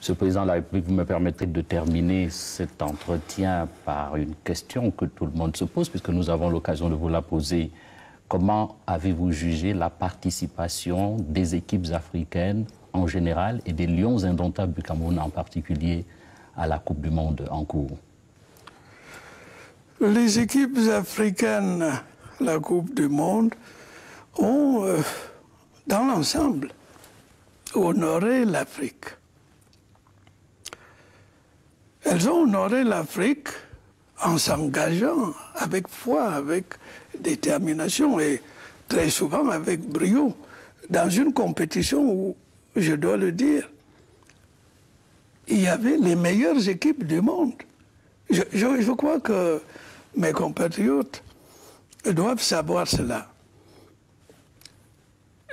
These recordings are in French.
Monsieur le Président de la République, vous me permettrez de terminer cet entretien par une question que tout le monde se pose, puisque nous avons l'occasion de vous la poser. Comment avez-vous jugé la participation des équipes africaines en général et des Lions indomptables du Cameroun en particulier à la Coupe du Monde en cours? Les équipes africaines, la Coupe du Monde, ont, dans l'ensemble, honoré l'Afrique. Elles ont honoré l'Afrique en s'engageant avec foi, avec détermination et très souvent avec brio dans une compétition où, je dois le dire, il y avait les meilleures équipes du monde. Je crois que mes compatriotes doivent savoir cela.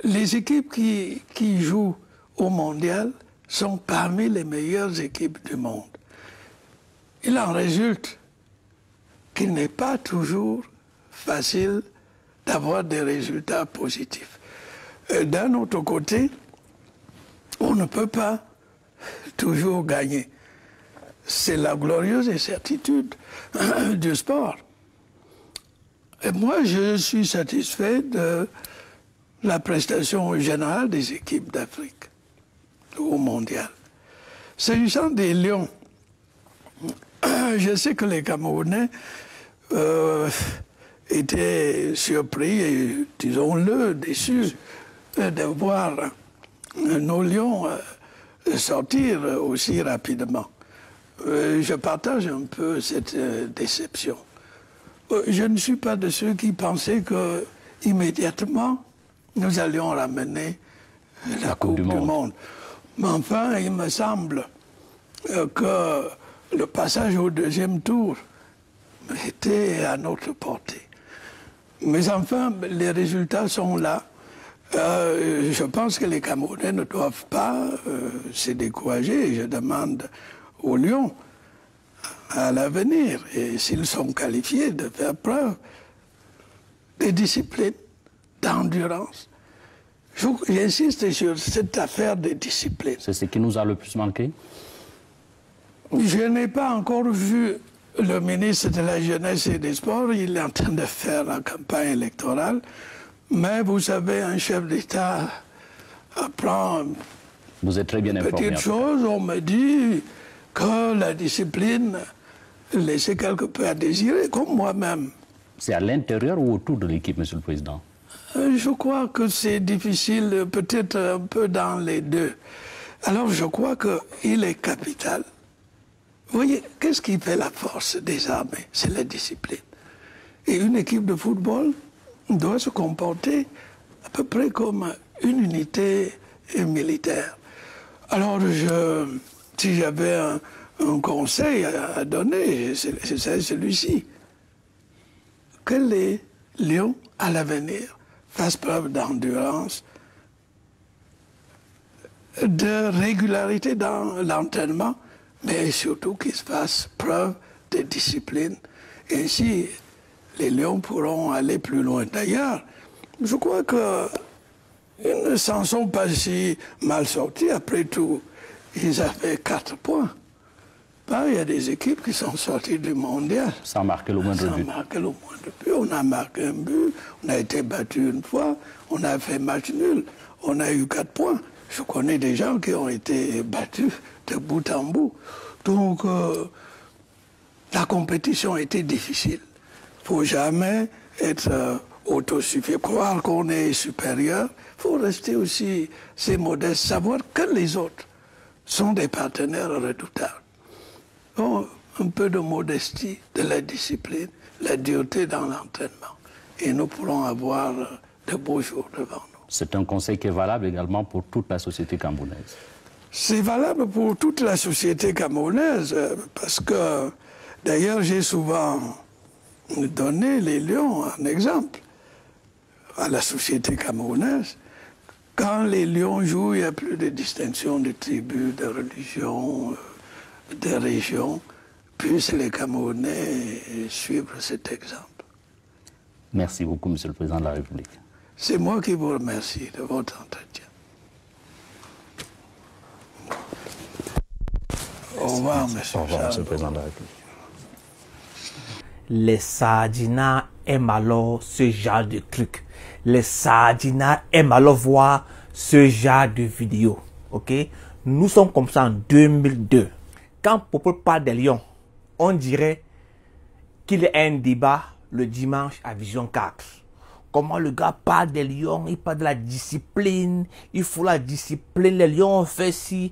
Les équipes qui jouent au mondial sont parmi les meilleures équipes du monde. Il en résulte qu'il n'est pas toujours facile d'avoir des résultats positifs. D'un autre côté, on ne peut pas toujours gagner. C'est la glorieuse incertitude du sport. Et moi, je suis satisfait de la prestation générale des équipes d'Afrique au mondial. S'agissant des Lions, je sais que les Camerounais étaient surpris et, disons-le, déçus de voir nos Lions sortir aussi rapidement. Je partage un peu cette déception. Je ne suis pas de ceux qui pensaient que immédiatement nous allions ramener la Coupe du Monde. Mais enfin, il me semble que le passage au deuxième tour était à notre portée. Mais enfin, les résultats sont là. Je pense que les Camerounais ne doivent pas se décourager. Je demande aux Lions, à l'avenir, et s'ils sont qualifiés, de faire preuve de discipline, d'endurance. J'insiste sur cette affaire de discipline. C'est ce qui nous a le plus manqué? Je n'ai pas encore vu le ministre de la Jeunesse et des Sports. Il est en train de faire la campagne électorale. Mais vous savez, un chef d'État apprend vous êtes très bien informé. Petite chose, on me dit que la discipline laissait quelque peu à désirer, comme moi-même. C'est à l'intérieur ou autour de l'équipe, Monsieur le Président? Je crois que c'est difficile, peut-être un peu dans les deux. Alors je crois qu'il est capital. Vous voyez, qu'est-ce qui fait la force des armées? C'est la discipline. Et une équipe de football doit se comporter à peu près comme une unité militaire. Alors, si j'avais un conseil à donner, c'est celui-ci. Que les Lions, à l'avenir, fassent preuve d'endurance, de régularité dans l'entraînement, mais surtout qu'ils fassent preuve de discipline. Et ainsi, les Lions pourront aller plus loin. D'ailleurs, je crois qu'ils ne s'en sont pas si mal sortis. Après tout, ils avaient 4 points. Ben, il y a des équipes qui sont sorties du mondial. Sans marquer le moindre but. Sans marquer le moindre but. On a marqué un but, on a été battu une fois, on a fait match nul, on a eu 4 points. Je connais des gens qui ont été battus de bout en bout. Donc, la compétition était difficile. Il ne faut jamais être autosuffisant, croire qu'on est supérieur. Il faut rester aussi assez modeste, savoir que les autres sont des partenaires redoutables. Donc, un peu de modestie, de la discipline, la dureté dans l'entraînement. Et nous pourrons avoir de beaux jours devant nous. C'est un conseil qui est valable également pour toute la société camerounaise. C'est valable pour toute la société camerounaise, parce que, d'ailleurs, j'ai souvent donné les Lions en exemple à la société camerounaise. Quand les Lions jouent, il n'y a plus de distinction de tribus, de religion, de région. Puissent les Camerounais suivre cet exemple. Merci beaucoup, Monsieur le Président de la République. C'est moi qui vous remercie de votre entretien. Au revoir, monsieur. Au revoir, monsieur le président de la République. Les Sardinats aiment alors ce genre de trucs. Les Sardinats aiment alors voir ce genre de vidéos. Ok? Nous sommes comme ça en 2002. Quand Popol parle des Lions, on dirait qu'il y a un débat le dimanche à Vision 4. Comment le gars parle des Lions, il parle de la discipline, il faut la discipline, les Lions ont fait ci.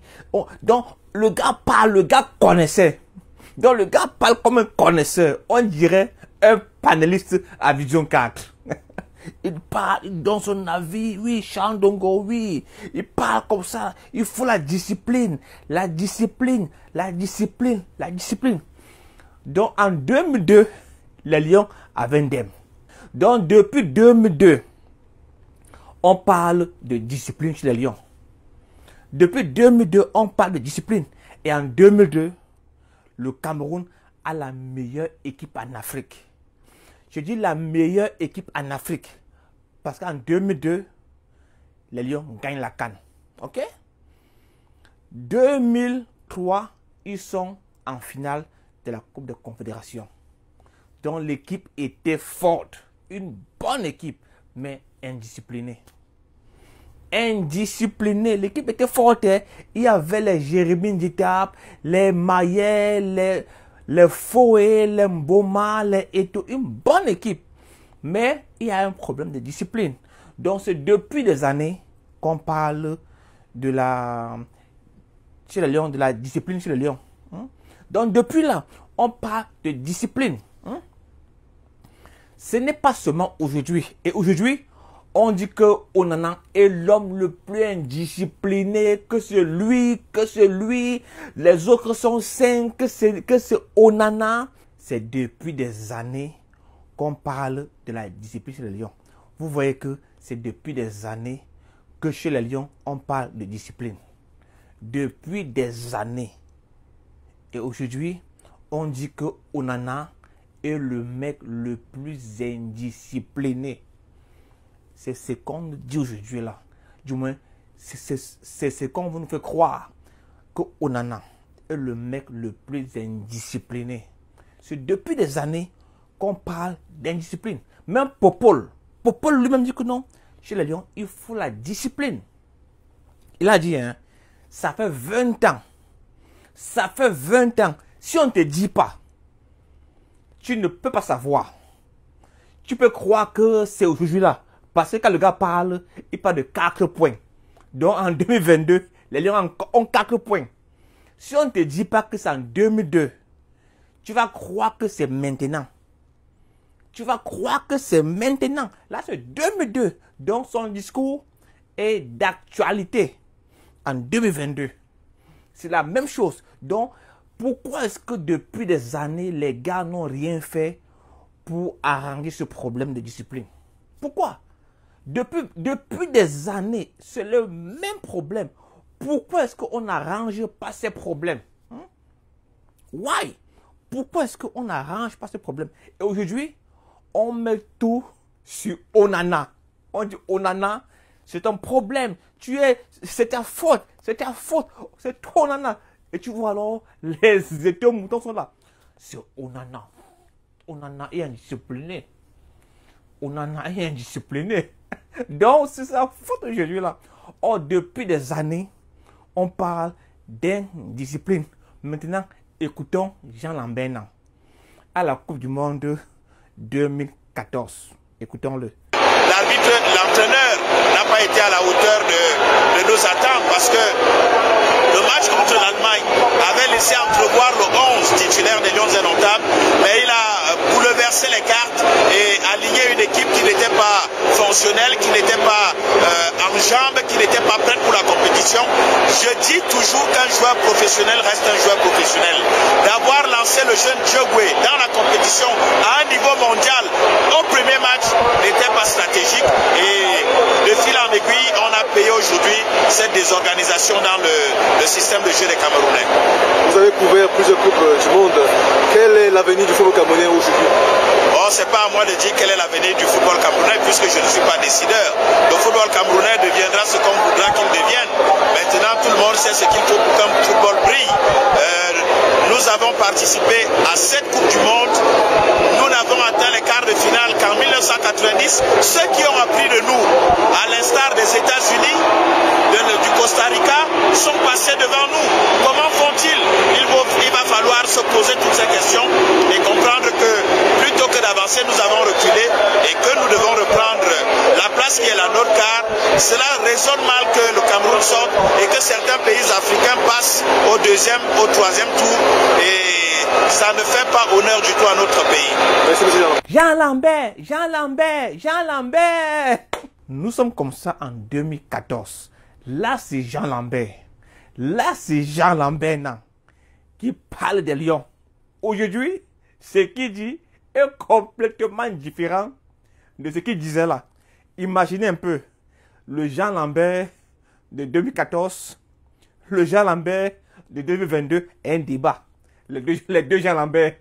Donc, le gars parle, le gars connaissait. Donc, le gars parle comme un connaisseur. On dirait un panéliste à Vision 4. Il parle, il donne son avis, oui, Chandongo, oui. Il parle comme ça. Il faut la discipline, la discipline, la discipline, la discipline. Donc, en 2002, les Lions avaient un DEM. Donc, depuis 2002, on parle de discipline chez les Lions. Depuis 2002, on parle de discipline. Et en 2002, le Cameroun a la meilleure équipe en Afrique. Je dis la meilleure équipe en Afrique. Parce qu'en 2002, les Lions gagnent la CAN. OK? 2003, ils sont en finale de la Coupe de Confédération. Donc l'équipe était forte. Une bonne équipe, mais indisciplinée. Indisciplinée. L'équipe était forte. Hein? Il y avait les Jérémy Nditap, les Maillet, les Foué, les Mboma, les Eto. Une bonne équipe. Mais il y a un problème de discipline. Donc c'est depuis des années qu'on parle de la chez les Lions, de la discipline chez les Lions. Donc depuis là, on parle de discipline. Ce n'est pas seulement aujourd'hui. Et aujourd'hui, on dit que Onana est l'homme le plus indiscipliné, que c'est lui, les autres sont 5, que c'est Onana. C'est depuis des années qu'on parle de la discipline chez les Lions. Vous voyez que c'est depuis des années que chez les Lions, on parle de discipline. Depuis des années. Et aujourd'hui, on dit que Onana est le mec le plus indiscipliné. C'est ce qu'on dit aujourd'hui là. Du moins, c'est ce qu'on vous nous fait croire que Onana est le mec le plus indiscipliné. C'est depuis des années qu'on parle d'indiscipline. Même Popol lui-même dit que non, chez les Lions, il faut la discipline. Il a dit, hein, ça fait 20 ans. Ça fait 20 ans. Si on ne te dit pas, tu ne peux pas savoir. Tu peux croire que c'est aujourd'hui là. Parce que quand le gars parle, il parle de 4 points. Donc en 2022, les Lions ont 4 points. Si on ne te dit pas que c'est en 2002, tu vas croire que c'est maintenant. Tu vas croire que c'est maintenant. Là, c'est 2002. Donc son discours est d'actualité en 2022. C'est la même chose. Donc, pourquoi est-ce que depuis des années, les gars n'ont rien fait pour arranger ce problème de discipline? Pourquoi? Depuis des années, c'est le même problème. Pourquoi est-ce qu'on n'arrange pas ces problèmes? Why? Pourquoi est-ce qu'on n'arrange pas ces problèmes? Et aujourd'hui, on met tout sur Onana. On dit Onana, c'est un problème. C'est ta faute. C'est ta faute. C'est ton Onana. Et tu vois alors, les étés moutons sont là. C'est Onana. Onana est indiscipliné. Onana est indiscipliné. Donc, c'est sa faute aujourd'hui là. Or, depuis des années, on parle d'indiscipline. Maintenant, écoutons Jean Lambert à la Coupe du Monde 2014. Écoutons-le. L'arbitre, l'entraîneur n'a pas été à la hauteur de nos attentes parce que le match contre l'Allemagne avait laissé entrevoir le 11 titulaire des Lions indomptables, mais il a bouleversé les cartes et aligné une équipe qui n'était pas fonctionnelle, qui n'était pas en jambes, qui n'était pas prête pour la compétition. Je dis toujours qu'un joueur professionnel reste un joueur professionnel. D'avoir lancé le jeune Djogwe dans la compétition à un niveau mondial au premier match n'était pas stratégique et de fil en aiguille, on a payé aujourd'hui cette désorganisation dans le système de jeu des Camerounais. Vous avez couvert plusieurs coupes du monde. Quel est l'avenir du football camerounais aujourd'hui? Oh, c'est pas à moi de dire quel est l'avenir du football camerounais puisque je ne suis pas décideur. Le football camerounais deviendra ce qu'on voudra qu'il devienne. Maintenant, tout le monde sait ce qu'il faut pour qu'un football brille. avons participé à cette Coupe du Monde. Nous n'avons atteint les quarts de finale qu'en 1990. Ceux qui ont appris de nous, à l'instar des États-Unis, du Costa Rica, sont passés devant nous. Comment font-ils? Il va falloir se poser toutes ces questions et comprendre que plutôt que d'avancer, nous avons reculé et que nous devons reprendre la place qui est la nôtre, car cela résonne mal que le Cameroun sorte et que certains pays africains passent au deuxième, au troisième tour, et ça ne fait pas honneur du tout à notre pays. Merci, monsieur Jean Lambert, Jean Lambert, Jean Lambert. Nous sommes comme ça en 2014. Là, c'est Jean Lambert. Là, c'est Jean Lambert non, qui parle des lions. Aujourd'hui, ce qu'il dit est complètement différent de ce qu'il disait là. Imaginez un peu le Jean Lambert de 2014, le Jean Lambert de 2022 et un débat. Les deux Jean Lambert,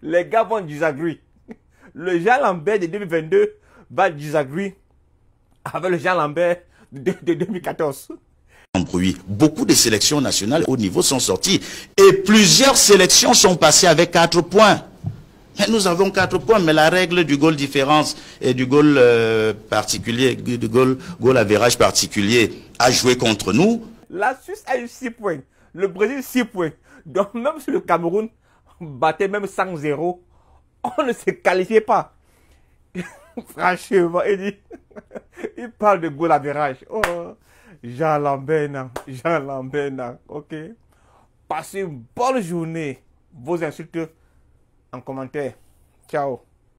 les gars vont disagree. Le Jean Lambert de 2022 va disagree avec le Jean Lambert de 2014. Beaucoup de sélections nationales au niveau sont sorties et plusieurs sélections sont passées avec 4 points. Mais nous avons 4 points, mais la règle du goal différence et du goal particulier, du goal average particulier a joué contre nous. La Suisse a eu 6 points, le Brésil 6 points. Donc même si le Cameroun battait même 100-0, on ne se qualifiait pas. Franchement, il parle de goal average. Oh, Jean Lambert, non. Jean Lambert, non. Ok. Passez une bonne journée. Vos insultes en commentaire. Ciao.